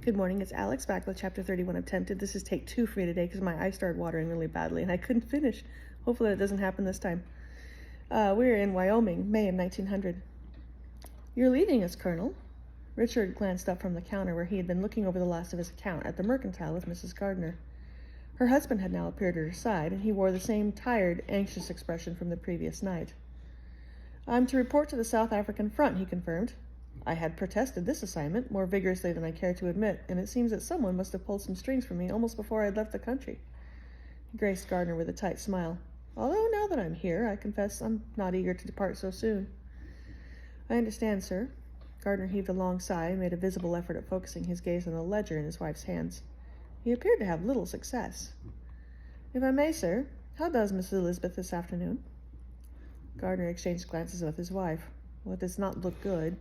Good morning, it's Alex back with chapter 31 of Tempted. This is take 2 for me today because my eyes started watering really badly and I couldn't finish. Hopefully that doesn't happen this time. We're in Wyoming, May of 1900. You're leaving us, Colonel. Richard glanced up from the counter where he had been looking over the last of his account at the mercantile with Mrs. Gardner. Her husband had now appeared at her side, and he wore the same tired, anxious expression from the previous night. I'm to report to the South African front, he confirmed. I had protested this assignment more vigorously than I care to admit, and it seems that someone must have pulled some strings from me almost before I had left the country. He graced Gardner with a tight smile. Although now that I'm here, I confess I'm not eager to depart so soon. I understand, sir. Gardner heaved a long sigh and made a visible effort at focusing his gaze on the ledger in his wife's hands. He appeared to have little success. If I may, sir, how does Miss Elizabeth this afternoon? Gardner exchanged glances with his wife. Well, it does not look good.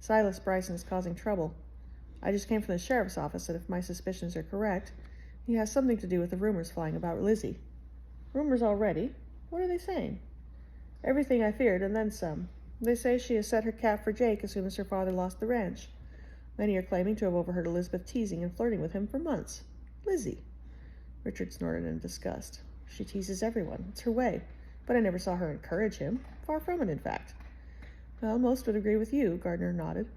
Silas Bryson is causing trouble. I just came from the sheriff's office, and if my suspicions are correct, he has something to do with the rumors flying about Lizzie. Rumors already? What are they saying? Everything I feared, and then some. They say she has set her cap for Jake as soon as her father lost the ranch. Many are claiming to have overheard Elizabeth teasing and flirting with him for months. Lizzie. Richard snorted in disgust. She teases everyone. It's her way. But I never saw her encourage him. Far from it, in fact. Well, most would agree with you, Gardner nodded.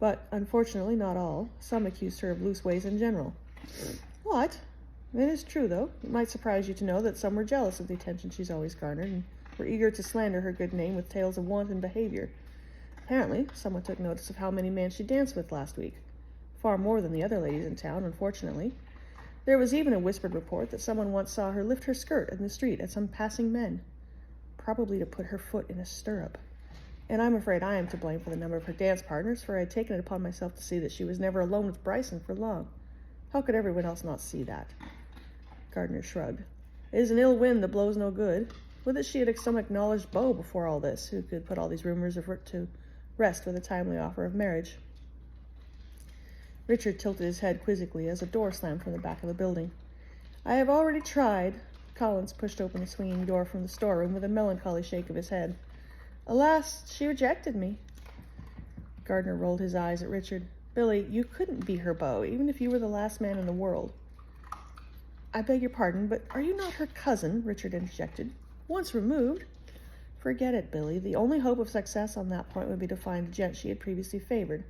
But, unfortunately, not all. Some accused her of loose ways in general. What? It is true, though. It might surprise you to know that some were jealous of the attention she's always garnered, and were eager to slander her good name with tales of wanton behavior. Apparently, someone took notice of how many men she danced with last week. Far more than the other ladies in town, unfortunately. There was even a whispered report that someone once saw her lift her skirt in the street at some passing men. Probably to put her foot in a stirrup. And I'm afraid I am to blame for the number of her dance partners, for I had taken it upon myself to see that she was never alone with Bryson for long. How could everyone else not see that? Gardner shrugged. It is an ill wind that blows no good. Would that she had some acknowledged beau before all this, who could put all these rumors to rest with a timely offer of marriage. Richard tilted his head quizzically as a door slammed from the back of the building. I have already tried. Collins pushed open the swinging door from the storeroom with a melancholy shake of his head. Alas, she rejected me. Gardner rolled his eyes at Richard. Billy, you couldn't be her beau, even if you were the last man in the world. I beg your pardon, but are you not her cousin? Richard interjected. Once removed. Forget it, Billy. The only hope of success on that point would be to find the gent she had previously favored,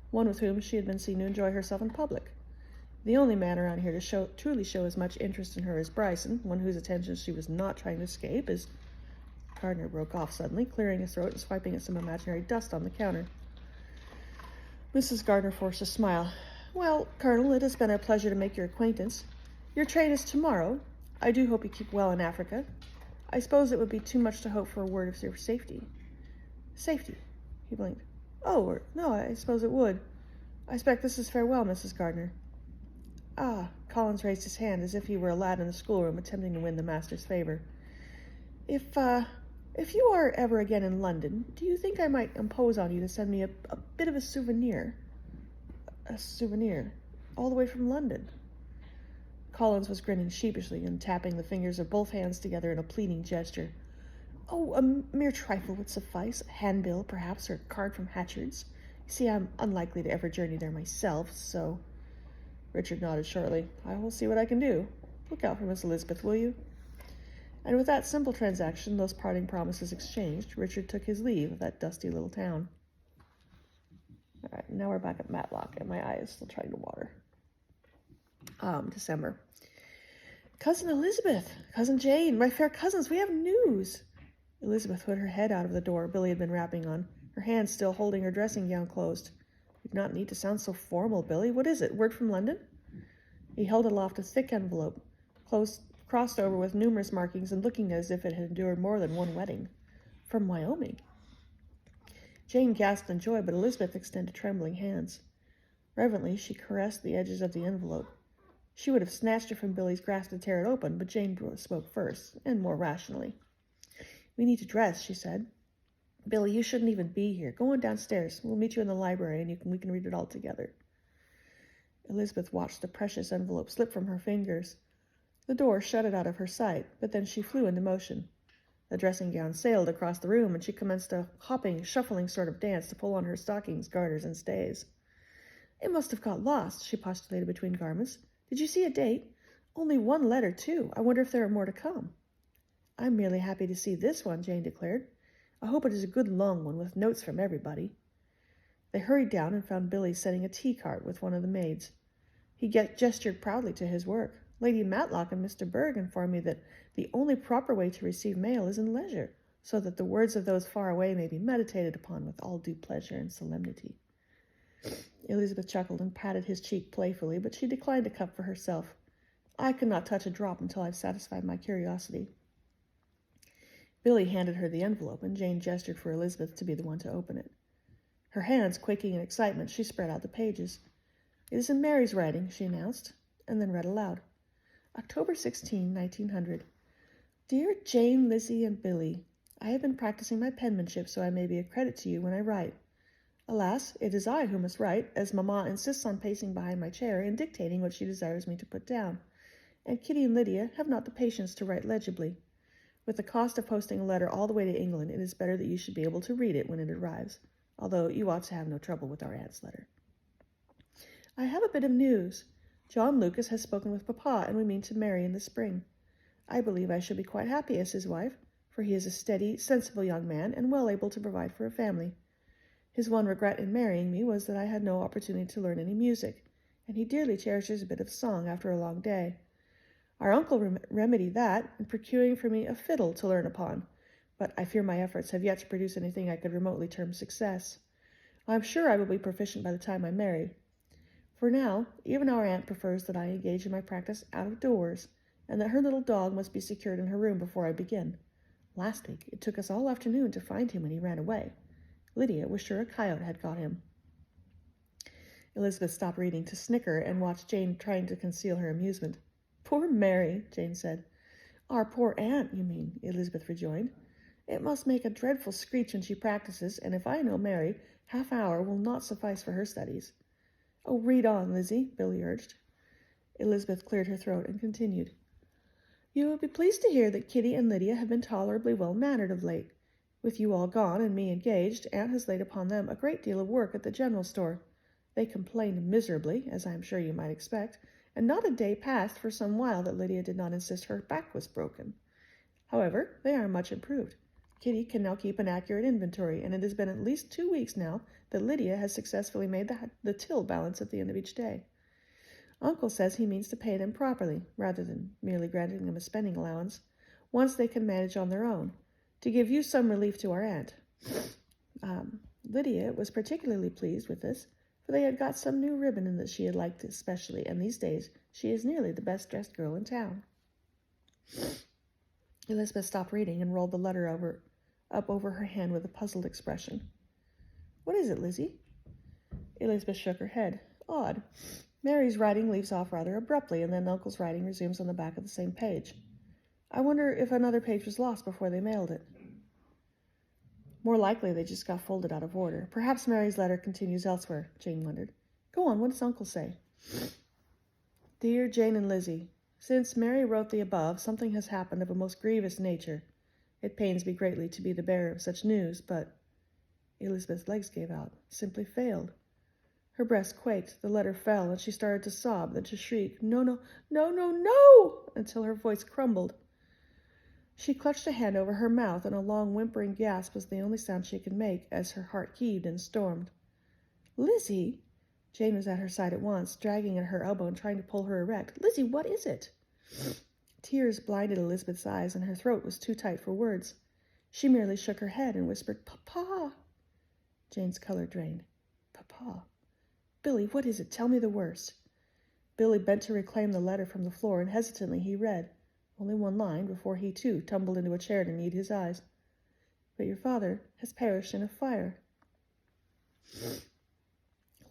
one with whom she had been seen to enjoy herself in public. The only man around here to truly show as much interest in her as Bryson, one whose attention she was not trying to escape, is... Gardner broke off suddenly, clearing his throat and swiping at some imaginary dust on the counter. Mrs. Gardner forced a smile. Well, Colonel, it has been a pleasure to make your acquaintance. Your train is tomorrow. I do hope you keep well in Africa. I suppose it would be too much to hope for a word of your safety. Safety? He blinked. Oh, no, I suppose it would. I expect this is farewell, Mrs. Gardner. Ah, Collins raised his hand as if he were a lad in the schoolroom attempting to win the master's favor. If you are ever again in London, do you think I might impose on you to send me a bit of a souvenir? A souvenir? All the way from London? Collins was grinning sheepishly and tapping the fingers of both hands together in a pleading gesture. Oh, a mere trifle would suffice. A handbill, perhaps, or a card from Hatchard's. You see, I'm unlikely to ever journey there myself, so... Richard nodded shortly. I will see what I can do. Look out for Miss Elizabeth, will you? And with that simple transaction, those parting promises exchanged, Richard took his leave of that dusty little town. All right, now we're back at Matlock, and my eye is still trying to water. December. Cousin Elizabeth, Cousin Jane, my fair cousins, we have news. Elizabeth put her head out of the door Billy had been rapping on, her hands still holding her dressing gown closed. You do not need to sound so formal, Billy. What is it, word from London? He held aloft a thick envelope, crossed over with numerous markings and looking as if it had endured more than one wedding. From Wyoming. Jane gasped in joy, but Elizabeth extended trembling hands. Reverently, she caressed the edges of the envelope. She would have snatched it from Billy's grasp to tear it open, but Jane spoke first, and more rationally. We need to dress, she said. Billy, you shouldn't even be here. Go on downstairs. We'll meet you in the library, and we can read it all together. Elizabeth watched the precious envelope slip from her fingers. The door shut it out of her sight, but then she flew into motion. The dressing gown sailed across the room, and she commenced a hopping, shuffling sort of dance to pull on her stockings, garters, and stays. It must have got lost, she postulated between garments. Did you see a date? Only one letter, too. I wonder if there are more to come. I'm merely happy to see this one, Jane declared. I hope it is a good long one with notes from everybody. They hurried down and found Billy setting a tea cart with one of the maids. He gestured proudly to his work. Lady Matlock and Mr. Berg informed me that the only proper way to receive mail is in leisure, so that the words of those far away may be meditated upon with all due pleasure and solemnity. Elizabeth chuckled and patted his cheek playfully, but she declined a cup for herself. I could not touch a drop until I've satisfied my curiosity. Billy handed her the envelope, and Jane gestured for Elizabeth to be the one to open it. Her hands quaking in excitement, she spread out the pages. It is in Mary's writing, she announced, and then read aloud. October 16, 1900. Dear Jane, Lizzie, and Billy, I have been practicing my penmanship so I may be a credit to you when I write. Alas, it is I who must write, as Mamma insists on pacing behind my chair and dictating what she desires me to put down, and Kitty and Lydia have not the patience to write legibly. With the cost of posting a letter all the way to England, it is better that you should be able to read it when it arrives, although you ought to have no trouble with our aunt's letter. I have a bit of news. John Lucas has spoken with Papa, and we mean to marry in the spring. I believe I shall be quite happy as his wife, for he is a steady, sensible young man, and well able to provide for a family. His one regret in marrying me was that I had no opportunity to learn any music, and he dearly cherishes a bit of song after a long day. Our uncle remedied that in procuring for me a fiddle to learn upon, but I fear my efforts have yet to produce anything I could remotely term success. I am sure I will be proficient by the time I marry. For now, even our aunt prefers that I engage in my practice out of doors, and that her little dog must be secured in her room before I begin. Last week, it took us all afternoon to find him when he ran away. Lydia was sure a coyote had got him. Elizabeth stopped reading to snicker and watched Jane trying to conceal her amusement. Poor Mary, Jane said. Our poor aunt, you mean, Elizabeth rejoined. It must make a dreadful screech when she practices, and if I know Mary, half an hour will not suffice for her studies. Oh, read on, Lizzie, Billy urged. Elizabeth cleared her throat and continued. You will be pleased to hear that Kitty and Lydia have been tolerably well-mannered of late. With you all gone and me engaged, Aunt has laid upon them a great deal of work at the general store. They complained miserably, as I am sure you might expect, and not a day passed for some while that Lydia did not insist her back was broken. However, they are much improved. Kitty can now keep an accurate inventory, and it has been at least 2 weeks now that Lydia has successfully made the till balance at the end of each day. Uncle says he means to pay them properly, rather than merely granting them a spending allowance, once they can manage on their own, to give you some relief to our aunt. Lydia was particularly pleased with this, for they had got some new ribbon in that she had liked especially, and these days she is nearly the best-dressed girl in town. Elizabeth stopped reading and rolled the letter up over her hand with a puzzled expression. What is it, Lizzie? Elizabeth shook her head. Odd. Mary's writing leaves off rather abruptly, and then Uncle's writing resumes on the back of the same page. I wonder if another page was lost before they mailed it. More likely they just got folded out of order. Perhaps Mary's letter continues elsewhere, Jane wondered. Go on, what does Uncle say? Dear Jane and Lizzie, since Mary wrote the above, something has happened of a most grievous nature. It pains me greatly to be the bearer of such news, but... Elizabeth's legs gave out, simply failed. Her breast quaked, the letter fell, and she started to sob, then to shriek, no, no, no, no, no, until her voice crumbled. She clutched a hand over her mouth, and a long whimpering gasp was the only sound she could make as her heart heaved and stormed. Lizzie? Jane was at her side at once, dragging at her elbow and trying to pull her erect. Lizzie, what is it? Tears blinded Elizabeth's eyes, and her throat was too tight for words. She merely shook her head and whispered, Papa. Jane's color drained. Papa. Billy, what is it? Tell me the worst. Billy bent to reclaim the letter from the floor, and hesitantly he read. Only one line before he, too, tumbled into a chair to need his eyes. But your father has perished in a fire.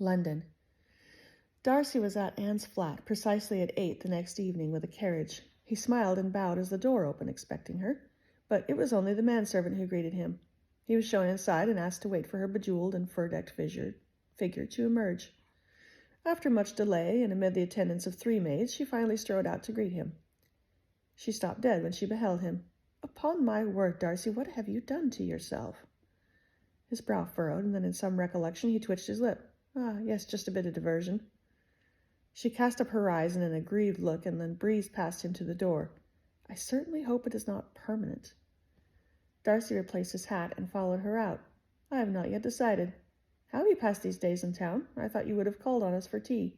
London. Darcy was at Anne's flat precisely at 8 the next evening with a carriage. He smiled and bowed as the door opened, expecting her, but it was only the manservant who greeted him. He was shown inside and asked to wait for her bejeweled and fur-decked figure to emerge. After much delay and amid the attendance of 3 maids, she finally strode out to greet him. She stopped dead when she beheld him. Upon my word, Darcy, what have you done to yourself? His brow furrowed, and then in some recollection he twitched his lip. Ah, yes, just a bit of diversion. She cast up her eyes in an aggrieved look and then breezed past him to the door. I certainly hope it is not permanent. Darcy replaced his hat and followed her out. I have not yet decided. How have you passed these days in town? I thought you would have called on us for tea.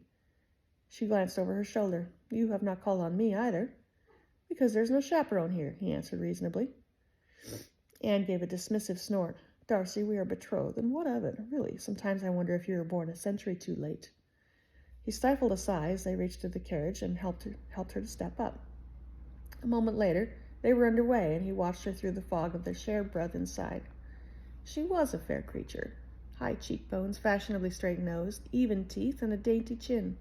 She glanced over her shoulder. You have not called on me either. Because there's no chaperone here, he answered reasonably. Anne gave a dismissive snort. Darcy, we are betrothed, and what of it? Really, sometimes I wonder if you were born a century too late. He stifled a sigh as they reached to the carriage and helped her to step up. A moment later, they were under way, and he watched her through the fog of their shared breath inside. She was a fair creature. High cheekbones, fashionably straight nose, even teeth, and a dainty chin.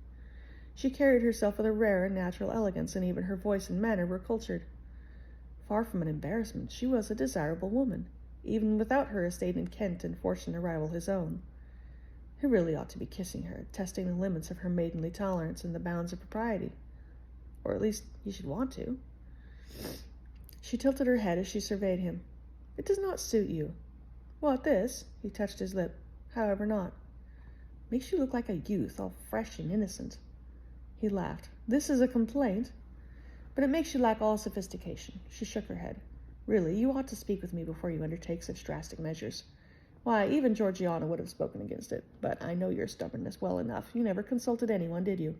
She carried herself with a rare and natural elegance, and even her voice and manner were cultured. Far from an embarrassment, she was a desirable woman, even without her estate in Kent and fortune to rival his own. He really ought to be kissing her, testing the limits of her maidenly tolerance and the bounds of propriety. Or at least he should want to. She tilted her head as she surveyed him. It does not suit you. What, this? He touched his lip. However not. Makes you look like a youth, all fresh and innocent. He laughed. This is a complaint. But it makes you lack all sophistication. She shook her head. Really, you ought to speak with me before you undertake such drastic measures. Why, even Georgiana would have spoken against it. But I know your stubbornness well enough. You never consulted anyone, did you?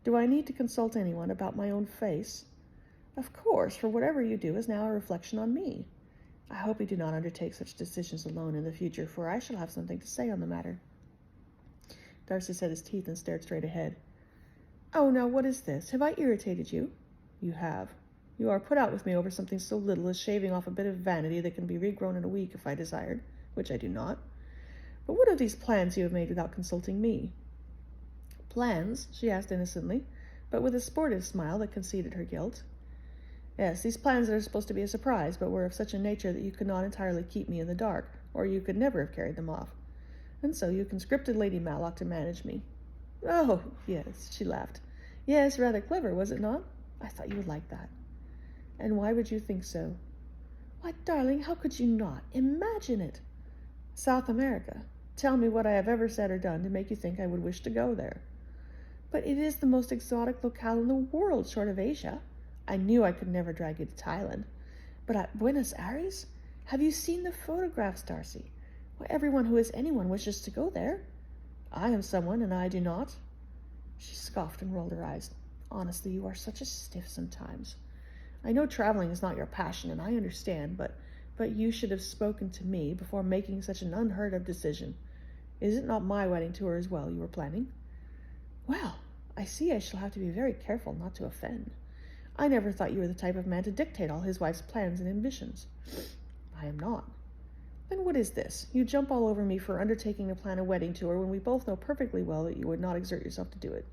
Do I need to consult anyone about my own face? Of course, for whatever you do is now a reflection on me. I hope you do not undertake such decisions alone in the future, for I shall have something to say on the matter. Darcy set his teeth and stared straight ahead. Oh, now what is this? Have I irritated you? You have. You are put out with me over something so little as shaving off a bit of vanity that can be regrown in a week if I desired, which I do not. But what of these plans you have made without consulting me? Plans? She asked innocently, but with a sportive smile that conceded her guilt. Yes, these plans are supposed to be a surprise, but were of such a nature that you could not entirely keep me in the dark, or you could never have carried them off. And so you conscripted Lady Malloch to manage me. Oh, yes, she laughed. Yes, rather clever, was it not? I thought you would like that. And why would you think so? Why, darling, how could you not? Imagine it. South America. Tell me what I have ever said or done to make you think I would wish to go there. But it is the most exotic locale in the world, short of Asia. I knew I could never drag you to Thailand. But at Buenos Aires? Have you seen the photographs, Darcy? Why, everyone who is anyone wishes to go there. I am someone, and I do not. She scoffed and rolled her eyes. Honestly, you are such a stiff sometimes. I know traveling is not your passion, and I understand, but you should have spoken to me before making such an unheard-of decision. Is it not my wedding tour as well you were planning? Well, I see I shall have to be very careful not to offend. I never thought you were the type of man to dictate all his wife's plans and ambitions. I am not. Then what is this? You jump all over me for undertaking to plan a wedding tour when we both know perfectly well that you would not exert yourself to do it.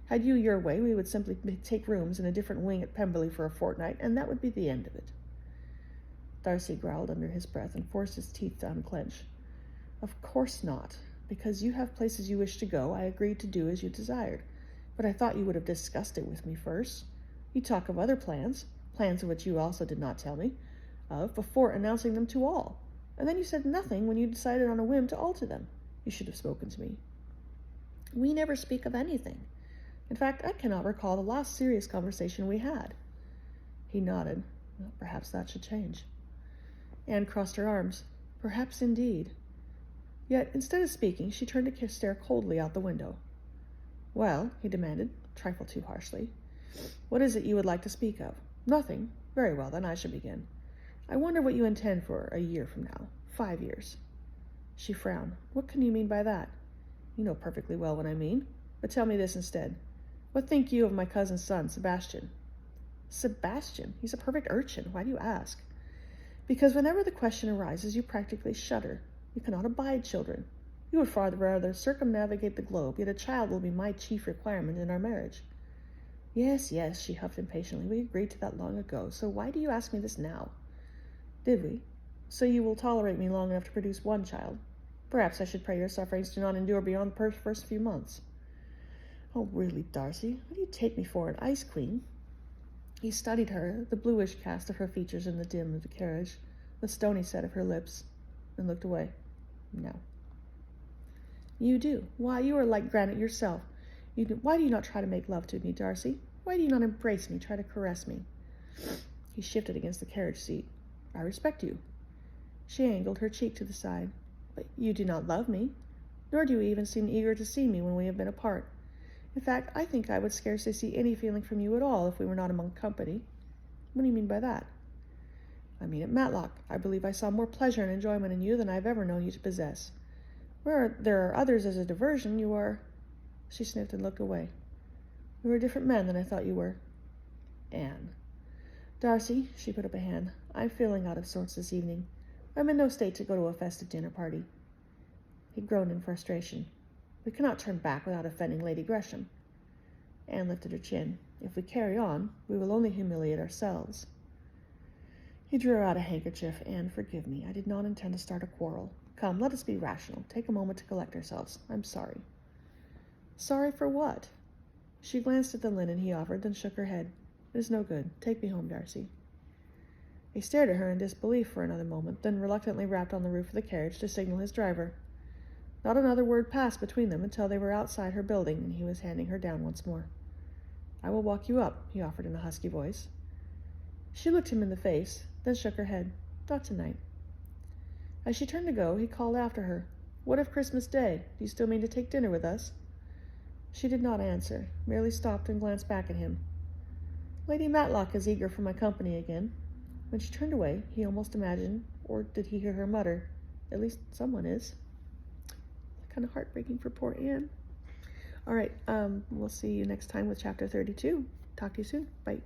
Had you your way, we would simply take rooms in a different wing at Pemberley for a fortnight, and that would be the end of it. Darcy growled under his breath and forced his teeth to unclench. Of course not. Because you have places you wish to go, I agreed to do as you desired. But I thought you would have discussed it with me first. You talk of other plans of which you also did not tell me of, before announcing them to all. And then you said nothing when you decided on a whim to alter them. You should have spoken to me. We never speak of anything. In fact, I cannot recall the last serious conversation we had. He nodded. Well, perhaps that should change. Anne crossed her arms. Perhaps indeed. Yet, instead of speaking, she turned to stare coldly out the window. Well, he demanded, a trifle too harshly, what is it you would like to speak of? Nothing. Very well, then I shall begin. I wonder what you intend for a year from now. 5 years. She frowned. What can you mean by that? You know perfectly well what I mean. But tell me this instead. What think you of my cousin's son, Sebastian? Sebastian? He's a perfect urchin. Why do you ask? Because whenever the question arises, you practically shudder. You cannot abide children. You would far rather circumnavigate the globe, yet a child will be my chief requirement in our marriage. Yes, yes, she huffed impatiently. We agreed to that long ago, so why do you ask me this now? Did we? So you will tolerate me long enough to produce one child. Perhaps I should pray your sufferings do not endure beyond the first few months. Oh, really, Darcy, what do you take me for, an ice queen? He studied her, the bluish cast of her features in the dim of the carriage, the stony set of her lips, and looked away. No. You do. Why, you are like granite yourself. Why do you not try to make love to me, Darcy? Why do you not embrace me, try to caress me? He shifted against the carriage seat. I respect you. She angled her cheek to the side. But you do not love me, nor do you even seem eager to see me when we have been apart. In fact, I think I would scarcely see any feeling from you at all if we were not among company. What do you mean by that? I mean at Matlock. I believe I saw more pleasure and enjoyment in you than I have ever known you to possess. Where there are others as a diversion, you are... She sniffed and looked away. You are a different man than I thought you were. Anne. Darcy, she put up a hand, I'm feeling out of sorts this evening. I'm in no state to go to a festive dinner party. He groaned in frustration. We cannot turn back without offending Lady Gresham. Anne lifted her chin. If we carry on, we will only humiliate ourselves. He drew out a handkerchief. Anne, forgive me. I did not intend to start a quarrel. Come, let us be rational. Take a moment to collect ourselves. I'm sorry. Sorry for what? She glanced at the linen he offered, then shook her head. It is no good. Take me home, Darcy. He stared at her in disbelief for another moment, then reluctantly rapped on the roof of the carriage to signal his driver. Not another word passed between them until they were outside her building, and he was handing her down once more. I will walk you up, he offered in a husky voice. She looked him in the face, then shook her head. Not tonight. As she turned to go, he called after her. What of Christmas Day? Do you still mean to take dinner with us? She did not answer, merely stopped and glanced back at him. Lady Matlock is eager for my company again. When she turned away, he almost imagined, or did he hear her mutter, at least someone is. Kind of heartbreaking for poor Anne. All right, we'll see you next time with Chapter 32. Talk to you soon. Bye.